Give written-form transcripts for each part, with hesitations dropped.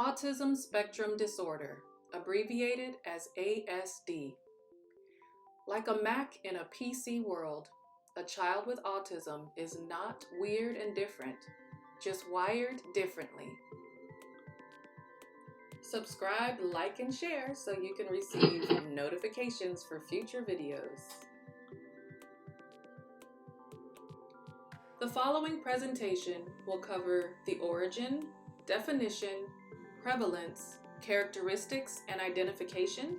Autism Spectrum Disorder, abbreviated as ASD. Like a Mac in a PC world, a child with autism is not weird and different, just wired differently. Subscribe, like, and share so you can receive notifications for future videos. The following presentation will cover the origin, definition, prevalence, characteristics and identification,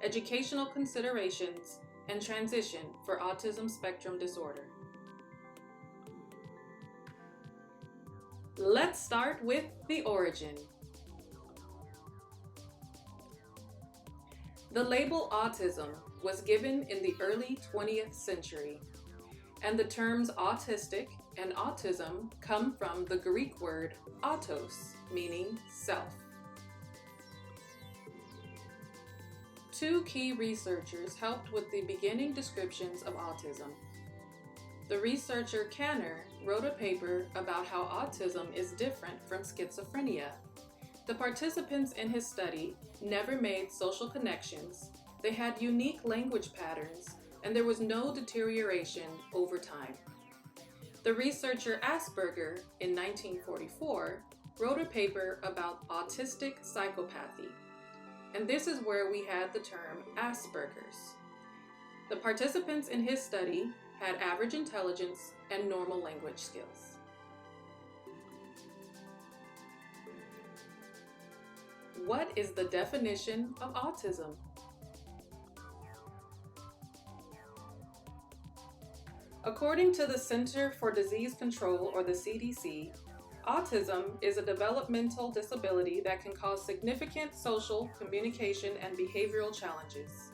educational considerations, and transition for autism spectrum disorder. Let's start with the origin. The label autism was given in the early 20th century, and the terms autistic and autism come from the Greek word autos, meaning self. Two key researchers helped with the beginning descriptions of autism. The researcher Kanner wrote a paper about how autism is different from schizophrenia. The participants in his study never made social connections, they had unique language patterns, and there was no deterioration over time. The researcher Asperger, in 1944, wrote a paper about autistic psychopathy, and this is where we had the term Asperger's. The participants in his study had average intelligence and normal language skills. What is the definition of autism? According to the Center for Disease Control, or the CDC, autism is a developmental disability that can cause significant social, communication, and behavioral challenges.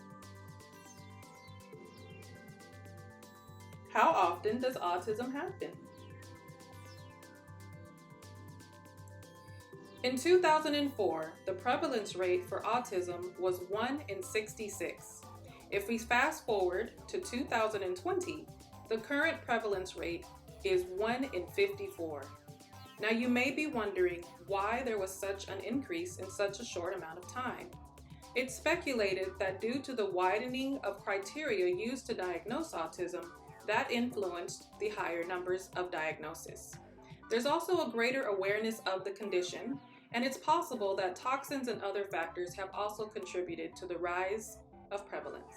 How often does autism happen? In 2004, the prevalence rate for autism was 1 in 66. If we fast forward to 2020, the current prevalence rate is 1 in 54. Now you may be wondering why there was such an increase in such a short amount of time. It's speculated that due to the widening of criteria used to diagnose autism, that influenced the higher numbers of diagnosis. There's also a greater awareness of the condition, and it's possible that toxins and other factors have also contributed to the rise of prevalence.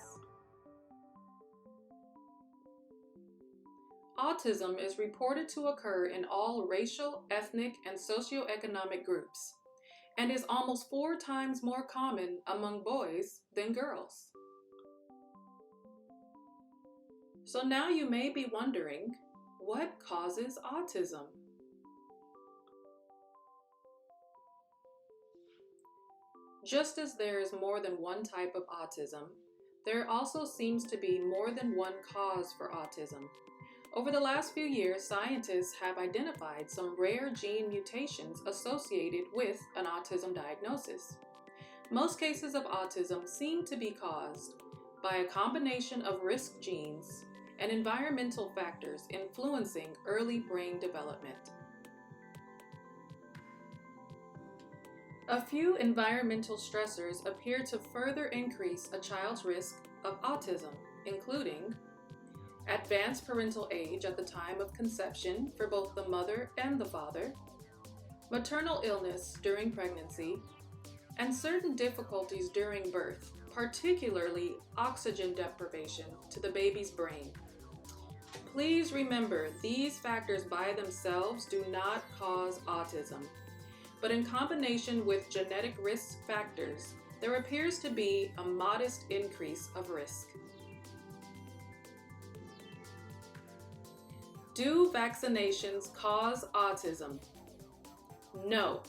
Autism is reported to occur in all racial, ethnic, and socioeconomic groups, and is almost 4 times more common among boys than girls. So now you may be wondering, what causes autism? Just as there is more than one type of autism, there also seems to be more than one cause for autism. Over the last few years, scientists have identified some rare gene mutations associated with an autism diagnosis. Most cases of autism seem to be caused by a combination of risk genes and environmental factors influencing early brain development. A few environmental stressors appear to further increase a child's risk of autism, including advanced parental age at the time of conception for both the mother and the father, maternal illness during pregnancy, and certain difficulties during birth, particularly oxygen deprivation to the baby's brain. Please remember, these factors by themselves do not cause autism, but in combination with genetic risk factors, there appears to be a modest increase of risk. Do vaccinations cause autism? No.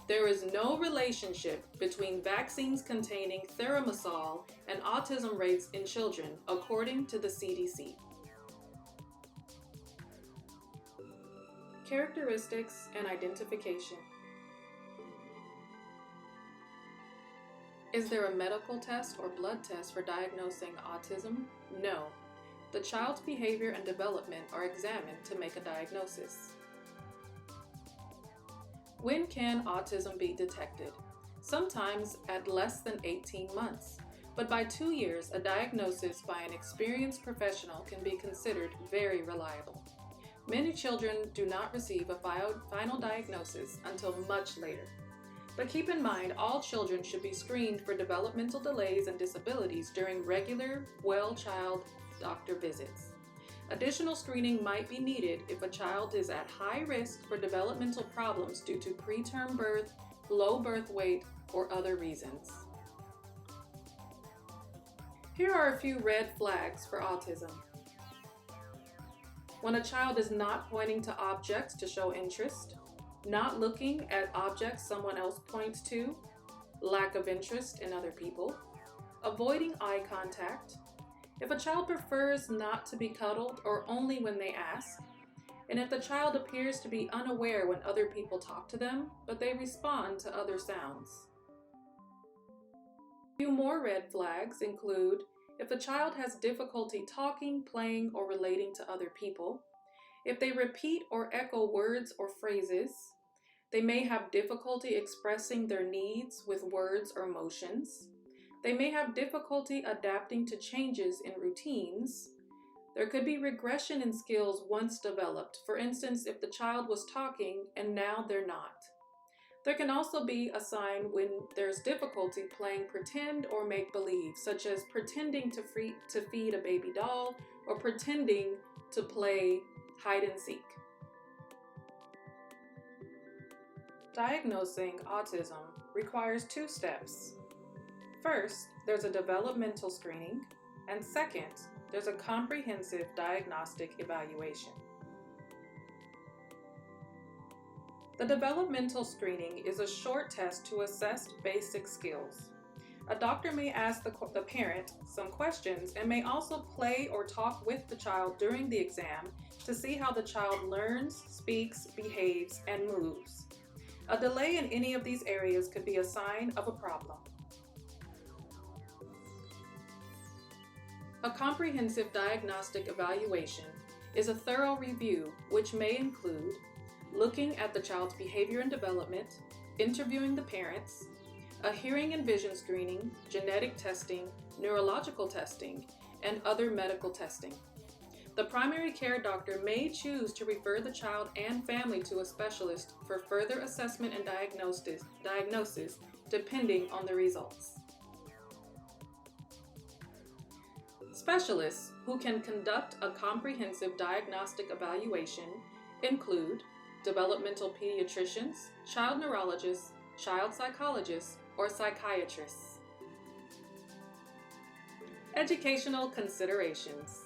There is no relationship between vaccines containing thimerosal and autism rates in children, according to the CDC. Characteristics and identification. Is there a medical test or blood test for diagnosing autism? No. The child's behavior and development are examined to make a diagnosis. When can autism be detected? sometimes at less than 18 months. But by 2 years, a diagnosis by an experienced professional can be considered very reliable. Many children do not receive a final diagnosis until much later. But keep in mind, all children should be screened for developmental delays and disabilities during regular well-child doctor visits. Additional screening might be needed if a child is at high risk for developmental problems due to preterm birth, low birth weight, or other reasons. Here are a few red flags for autism. When a child is not pointing to objects to show interest, not looking at objects someone else points to, lack of interest in other people, avoiding eye contact, if a child prefers not to be cuddled or only when they ask, and if the child appears to be unaware when other people talk to them, but they respond to other sounds. A few more red flags include if the child has difficulty talking, playing, or relating to other people, if they repeat or echo words or phrases, they may have difficulty expressing their needs with words or motions, they may have difficulty adapting to changes in routines, there could be regression in skills once developed, for instance, if the child was talking and now they're not. There can also be a sign when there's difficulty playing pretend or make-believe, such as pretending to feed a baby doll or pretending to play hide and seek. Diagnosing autism requires 2 steps. First, there's a developmental screening, and second, there's a comprehensive diagnostic evaluation. The developmental screening is a short test to assess basic skills. A doctor may ask the parent some questions and may also play or talk with the child during the exam to see how the child learns, speaks, behaves, and moves. A delay in any of these areas could be a sign of a problem. A comprehensive diagnostic evaluation is a thorough review which may include looking at the child's behavior and development, interviewing the parents, a hearing and vision screening, genetic testing, neurological testing, and other medical testing. The primary care doctor may choose to refer the child and family to a specialist for further assessment and diagnosis depending on the results. Specialists who can conduct a comprehensive diagnostic evaluation include developmental pediatricians, child neurologists, child psychologists, or psychiatrists. Educational considerations.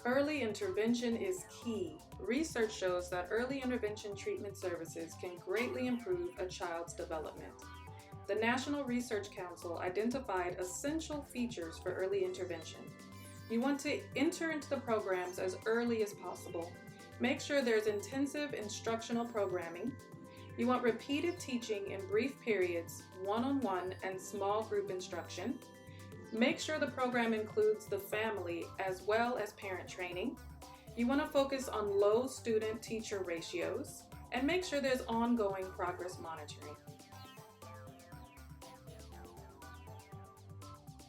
Early intervention is key. Research shows that early intervention treatment services can greatly improve a child's development. The National Research Council identified essential features for early intervention. You want to enter into the programs as early as possible. Make sure there's intensive instructional programming. You want repeated teaching in brief periods, one-on-one and small group instruction. Make sure the program includes the family as well as parent training. You want to focus on low student-teacher ratios and make sure there's ongoing progress monitoring.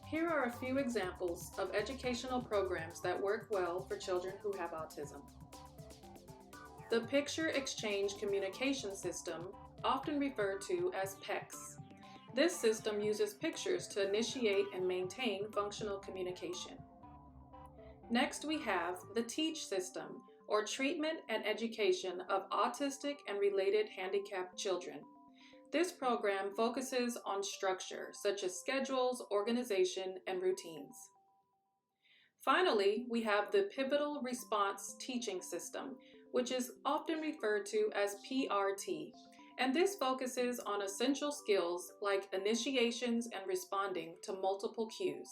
Here are a few examples of educational programs that work well for children who have autism. The Picture Exchange Communication System, often referred to as PECS. This system uses pictures to initiate and maintain functional communication. Next, we have the TEACH system, or Treatment and Education of Autistic and Related Handicapped Children. This program focuses on structure, such as schedules, organization, and routines. Finally, we have the Pivotal Response Teaching System, which is often referred to as PRT, and this focuses on essential skills like initiations and responding to multiple cues.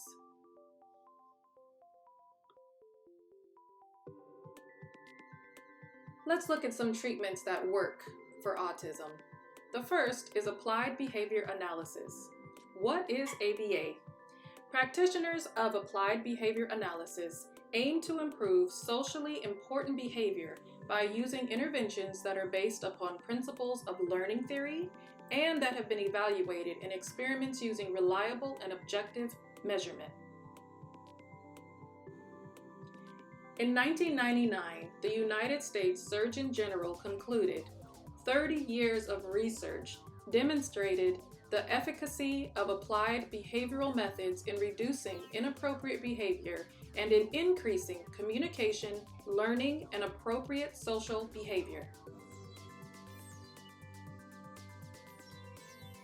Let's look at some treatments that work for autism. The first is applied behavior analysis. What is ABA? Practitioners of applied behavior analysis aim to improve socially important behavior by using interventions that are based upon principles of learning theory and that have been evaluated in experiments using reliable and objective measurement. In 1999, the United States Surgeon General concluded 30 years of research demonstrated the efficacy of applied behavioral methods in reducing inappropriate behavior and in increasing communication, learning, and appropriate social behavior.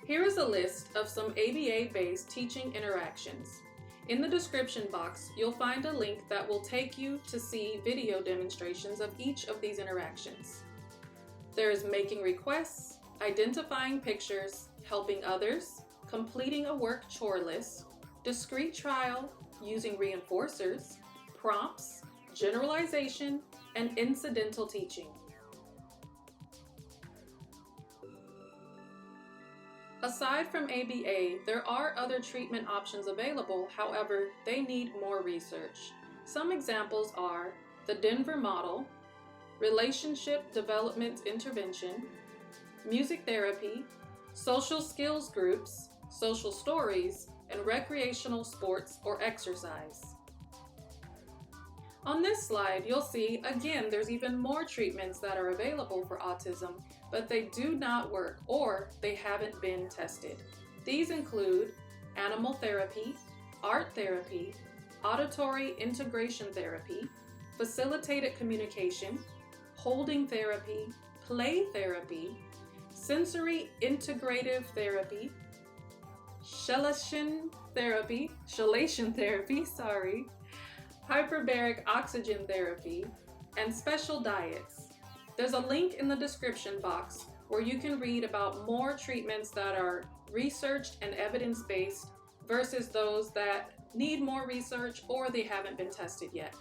Here is a list of some ABA-based teaching interactions. In the description box, you'll find a link that will take you to see video demonstrations of each of these interactions. There's making requests, identifying pictures, helping others, completing a work chore list, discrete trial, using reinforcers, prompts, generalization, and incidental teaching. Aside from ABA, there are other treatment options available, however, they need more research. Some examples are the Denver model, relationship development intervention, music therapy, social skills groups, social stories, and recreational sports or exercise. On this slide, you'll see, again, there's even more treatments that are available for autism, but they do not work or they haven't been tested. These include animal therapy, art therapy, auditory integration therapy, facilitated communication, holding therapy, play therapy, sensory integrative therapy, chelation therapy, hyperbaric oxygen therapy, and special diets. There's a link in the description box where you can read about more treatments that are researched and evidence-based versus those that need more research or they haven't been tested yet.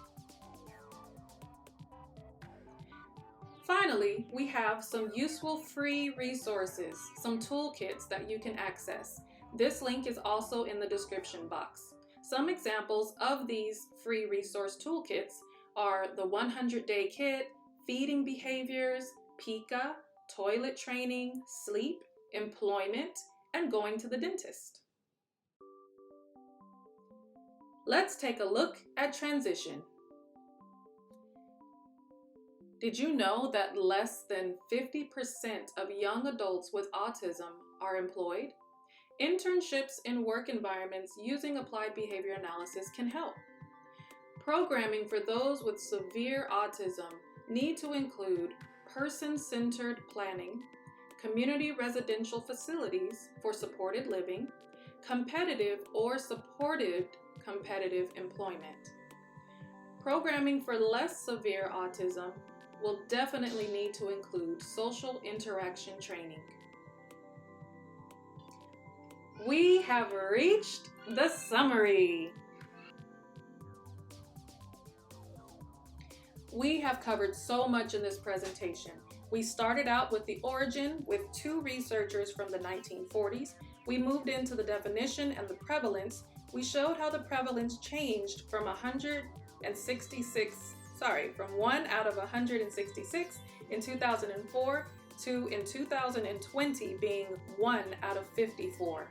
Finally, we have some useful free resources, some toolkits that you can access. This link is also in the description box. Some examples of these free resource toolkits are the 100-Day Kit, Feeding Behaviors, PICA, Toilet Training, Sleep, Employment, and Going to the Dentist. Let's take a look at transition. Did you know that less than 50% of young adults with autism are employed? Internships in work environments using applied behavior analysis can help. Programming for those with severe autism need to include person-centered planning, community residential facilities for supported living, competitive or supported competitive employment. Programming for less severe autism will definitely need to include social interaction training. We have reached the summary. We have covered so much in this presentation. We started out with the origin with two researchers from the 1940s. We moved into the definition and the prevalence. We showed how the prevalence changed from 1 out of 166 in 2004 to in 2020 being 1 out of 54.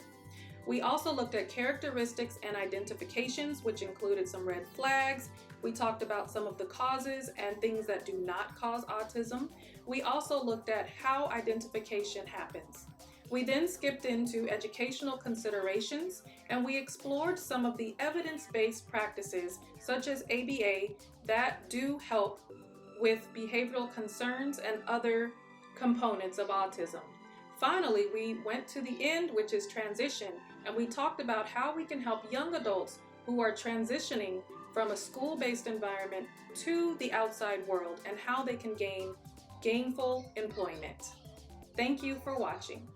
We also looked at characteristics and identifications, which included some red flags. We talked about some of the causes and things that do not cause autism. We also looked at how identification happens. We then skipped into educational considerations, and we explored some of the evidence-based practices, such as ABA, that do help with behavioral concerns and other components of autism. Finally, we went to the end, which is transition, and we talked about how we can help young adults who are transitioning from a school-based environment to the outside world and how they can gain gainful employment. Thank you for watching.